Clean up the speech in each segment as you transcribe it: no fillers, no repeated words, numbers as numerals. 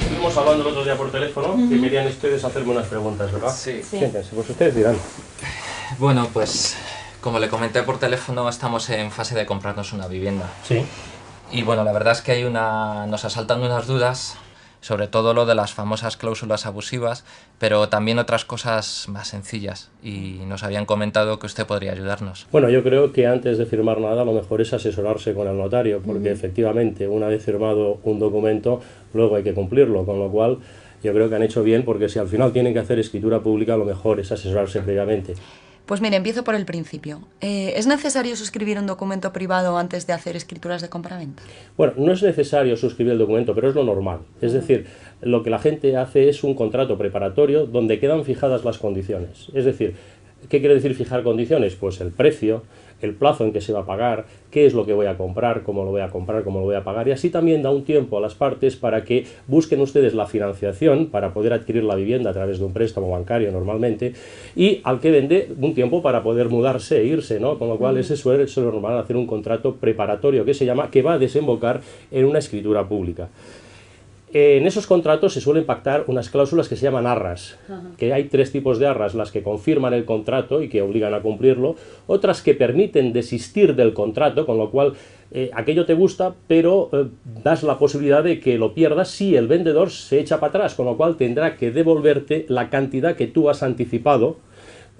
Estuvimos hablando el otro día por teléfono que querían ustedes hacerme unas preguntas, ¿verdad? Sí. Siéntense, pues ustedes dirán. Bueno, pues como le comenté por teléfono, estamos en fase de comprarnos una vivienda. Sí. Y bueno, la verdad es que nos asaltan unas dudas, sobre todo lo de las famosas cláusulas abusivas, pero también otras cosas más sencillas. Y nos habían comentado que usted podría ayudarnos. Bueno, yo creo que antes de firmar nada lo mejor es asesorarse con el notario, porque efectivamente una vez firmado un documento, luego hay que cumplirlo, con lo cual yo creo que han hecho bien, porque si al final tienen que hacer escritura pública, lo mejor es asesorarse previamente. Pues mire, empiezo por el principio. ¿Es necesario suscribir un documento privado antes de hacer escrituras de compraventa? Bueno, no es necesario suscribir el documento, pero es lo normal. Es decir, lo que la gente hace es un contrato preparatorio donde quedan fijadas las condiciones. Es decir, ¿qué quiere decir fijar condiciones? Pues el precio, el plazo en que se va a pagar, qué es lo que voy a comprar, cómo lo voy a comprar, cómo lo voy a pagar, y así también da un tiempo a las partes para que busquen ustedes la financiación para poder adquirir la vivienda a través de un préstamo bancario normalmente, y al que vende un tiempo para poder mudarse e irse, ¿no? Con lo cual ese suele ser normal hacer un contrato preparatorio que se llama, que va a desembocar en una escritura pública. En esos contratos se suelen pactar unas cláusulas que se llaman arras, que hay tres tipos de arras: las que confirman el contrato y que obligan a cumplirlo, otras que permiten desistir del contrato, con lo cual aquello te gusta, pero das la posibilidad de que lo pierdas si el vendedor se echa para atrás, con lo cual tendrá que devolverte la cantidad que tú has anticipado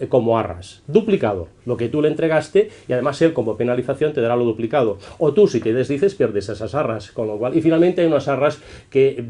como arras, duplicado, lo que tú le entregaste, y además él como penalización te dará lo duplicado, o tú si te desdices pierdes esas arras, con lo cual, y finalmente hay unas arras que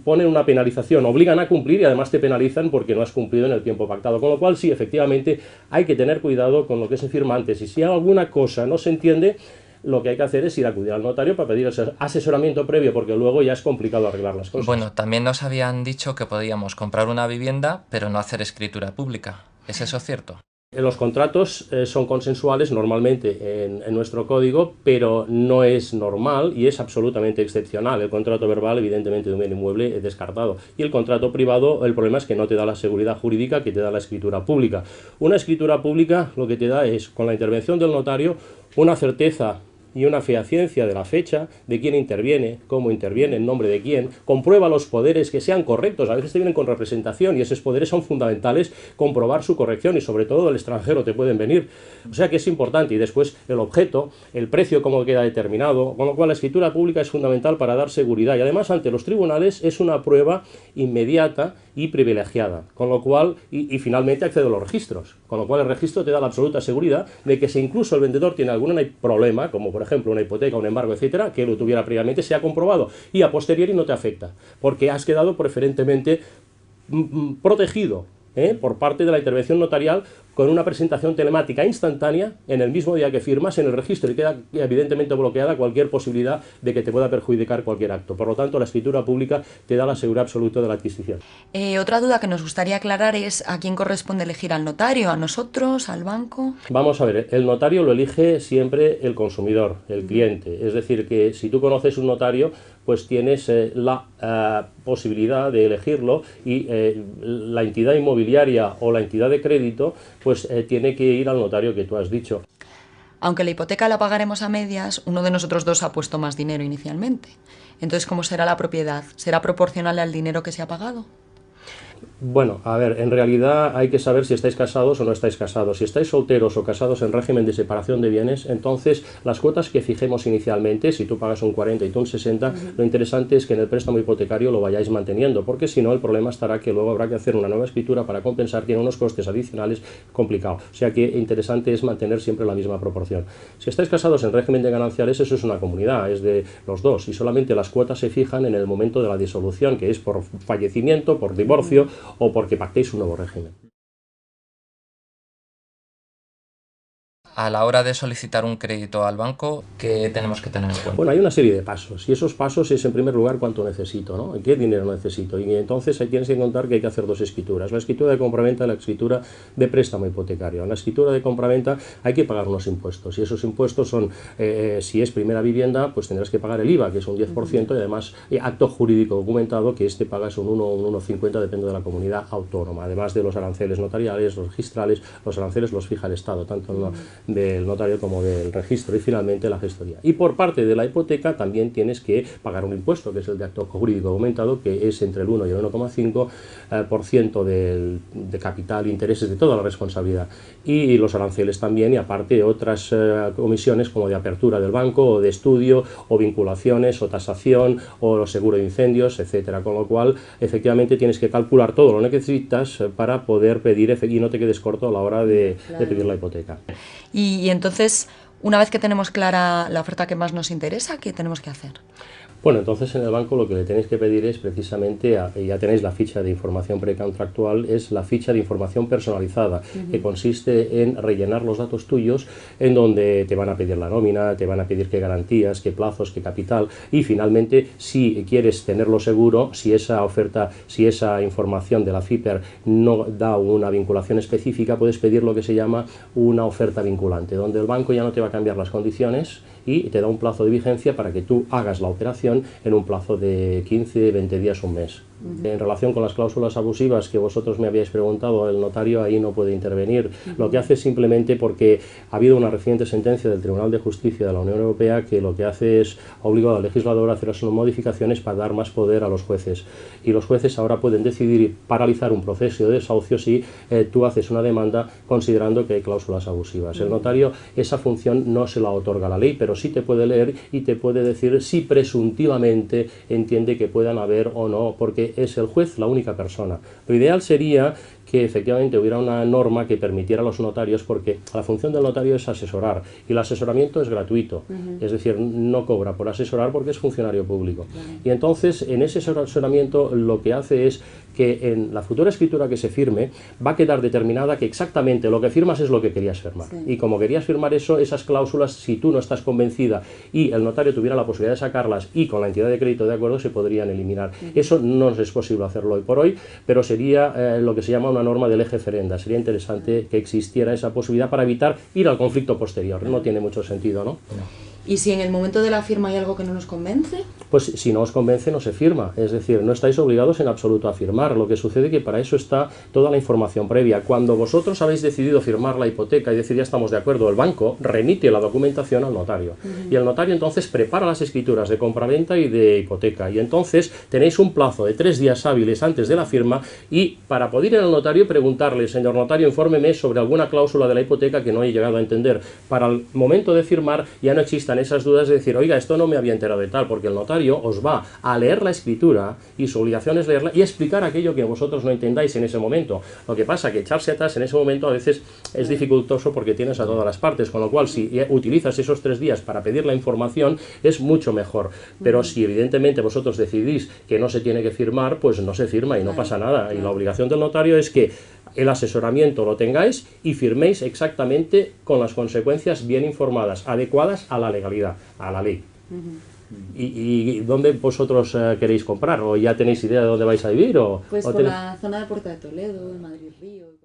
ponen una penalización, obligan a cumplir y además te penalizan porque no has cumplido en el tiempo pactado, con lo cual sí, efectivamente hay que tener cuidado con lo que se firma antes, y si alguna cosa no se entiende, lo que hay que hacer es ir a acudir al notario para pedir asesoramiento previo, porque luego ya es complicado arreglar las cosas. Bueno, también nos habían dicho que podíamos comprar una vivienda, pero no hacer escritura pública. ¿Es eso cierto? Los contratos son consensuales normalmente en nuestro código, pero no es normal y es absolutamente excepcional. El contrato verbal, evidentemente, de un bien inmueble es descartado. Y el contrato privado, el problema es que no te da la seguridad jurídica que te da la escritura pública. Una escritura pública lo que te da es, con la intervención del notario, una certeza y una fehaciencia de la fecha, de quién interviene, cómo interviene, en nombre de quién, comprueba los poderes que sean correctos. A veces te vienen con representación y esos poderes son fundamentales, comprobar su corrección, y sobre todo del extranjero te pueden venir. O sea que es importante. Y después el objeto, el precio, cómo queda determinado, con lo cual la escritura pública es fundamental para dar seguridad, y además ante los tribunales es una prueba inmediata y privilegiada, con lo cual, y finalmente accede a los registros, con lo cual el registro te da la absoluta seguridad de que si incluso el vendedor tiene algún problema, como por ejemplo una hipoteca, un embargo, etcétera, que lo tuviera previamente, se ha comprobado y a posteriori no te afecta, porque has quedado preferentemente protegido por parte de la intervención notarial, con una presentación telemática instantánea en el mismo día que firmas en el registro, y queda evidentemente bloqueada cualquier posibilidad de que te pueda perjudicar cualquier acto. Por lo tanto, la escritura pública te da la seguridad absoluta de la adquisición. Otra duda que nos gustaría aclarar es a quién corresponde elegir al notario, a nosotros, al banco. Vamos a ver, el notario lo elige siempre el consumidor, el cliente. Es decir, que si tú conoces un notario, pues tienes la posibilidad de elegirlo, y la entidad inmobiliaria o la entidad de crédito pues tiene que ir al notario que tú has dicho. Aunque la hipoteca la pagaremos a medias, uno de nosotros dos ha puesto más dinero inicialmente. Entonces, ¿cómo será la propiedad? ¿Será proporcional al dinero que se ha pagado? Bueno, a ver, en realidad hay que saber si estáis casados o no estáis casados. Si estáis solteros o casados en régimen de separación de bienes, entonces las cuotas que fijemos inicialmente, si tú pagas un 40 y tú un 60, lo interesante es que en el préstamo hipotecario lo vayáis manteniendo, porque si no el problema estará que luego habrá que hacer una nueva escritura para compensar, tiene unos costes adicionales complicado. O sea que interesante es mantener siempre la misma proporción. Si estáis casados en régimen de gananciales, eso es una comunidad, es de los dos, y solamente las cuotas se fijan en el momento de la disolución, que es por fallecimiento, por divorcio o porque pactéis un nuevo régimen. a la hora de solicitar un crédito al banco, ¿qué tenemos que tener en cuenta? Bueno, hay una serie de pasos, y esos pasos es, en primer lugar, cuánto necesito, ¿no? ¿Qué dinero necesito? Y entonces ahí tienes que contar que hay que hacer dos escrituras, la escritura de compraventa y la escritura de préstamo hipotecario. En la escritura de compraventa hay que pagar unos impuestos, y esos impuestos son, si es primera vivienda, pues tendrás que pagar el IVA, que es un 10%, y además acto jurídico documentado, que pagas un 1 o un 1,50, depende de la comunidad autónoma, además de los aranceles notariales, los registrales. Los aranceles los fija el Estado, tanto del notario como del registro, y finalmente la gestoría. Y por parte de la hipoteca también tienes que pagar un impuesto, que es el de acto jurídico aumentado, que es entre el 1 y el 1,5% de capital, intereses, de toda la responsabilidad. Y los aranceles también, y aparte otras comisiones como de apertura del banco, o de estudio, o vinculaciones, o tasación, o seguro de incendios, etcétera. Con lo cual, efectivamente, tienes que calcular todo lo que necesitas para poder pedir, y no te quedes corto a la hora de pedir la hipoteca. Y entonces, una vez que tenemos clara la oferta que más nos interesa, ¿qué tenemos que hacer? Bueno, entonces en el banco lo que le tenéis que pedir es precisamente, ya tenéis la ficha de información precontractual, es la ficha de información personalizada, que consiste en rellenar los datos tuyos, en donde te van a pedir la nómina, te van a pedir qué garantías, qué plazos, qué capital, y finalmente, si quieres tenerlo seguro, si esa oferta, si esa información de la FIPER no da una vinculación específica, puedes pedir lo que se llama una oferta vinculante, donde el banco ya no te va a cambiar las condiciones y te da un plazo de vigencia para que tú hagas la operación en un plazo de 15, 20 días, un mes. En relación con las cláusulas abusivas que vosotros me habíais preguntado, el notario ahí no puede intervenir. Lo que hace es simplemente porque ha habido una reciente sentencia del Tribunal de Justicia de la Unión Europea que lo que hace es obligar al legislador a hacer unas modificaciones para dar más poder a los jueces. Y los jueces ahora pueden decidir paralizar un proceso de desahucio si tú haces una demanda considerando que hay cláusulas abusivas. El notario esa función no se la otorga la ley, pero sí te puede leer y te puede decir si presuntivamente entiende que puedan haber o no, porque es el juez la única persona. Lo ideal sería que efectivamente hubiera una norma que permitiera a los notarios, porque la función del notario es asesorar, y el asesoramiento es gratuito, es decir, no cobra por asesorar porque es funcionario público. Y entonces, en ese asesoramiento lo que hace es que en la futura escritura que se firme va a quedar determinada que exactamente lo que firmas es lo que querías firmar. Y como querías firmar eso, esas cláusulas, si tú no estás convencida y el notario tuviera la posibilidad de sacarlas y con la entidad de crédito de acuerdo, se podrían eliminar. Eso no es posible hacerlo hoy por hoy, pero sería lo que se llama una norma de lege ferenda. Sería interesante que existiera esa posibilidad para evitar ir al conflicto posterior. No tiene mucho sentido, ¿no? ¿Y si en el momento de la firma hay algo que no nos convence? Pues si no os convence, no se firma. Es decir, no estáis obligados en absoluto a firmar. Lo que sucede es que para eso está toda la información previa. Cuando vosotros habéis decidido firmar la hipoteca y decir ya estamos de acuerdo, el banco remite la documentación al notario. Y el notario entonces prepara las escrituras de compraventa y de hipoteca. Y entonces tenéis un plazo de 3 días hábiles antes de la firma, y para poder ir al notario y preguntarle, señor notario, infórmeme sobre alguna cláusula de la hipoteca que no he llegado a entender. Para el momento de firmar ya no existan esas dudas de decir, oiga, esto no me había enterado de tal, porque el notario os va a leer la escritura y su obligación es leerla y explicar aquello que vosotros no entendáis en ese momento. Lo que pasa que echarse atrás en ese momento a veces es dificultoso porque tienes a todas las partes, con lo cual si utilizas esos 3 días para pedir la información es mucho mejor. Pero si evidentemente vosotros decidís que no se tiene que firmar, pues no se firma y no pasa nada. Y la obligación del notario es que el asesoramiento lo tengáis y firméis exactamente con las consecuencias bien informadas, adecuadas a la legalidad, a la ley. ¿Y dónde vosotros queréis comprar? ¿O ya tenéis idea de dónde vais a vivir? Pues por la zona de Puerta de Toledo, en Madrid Río.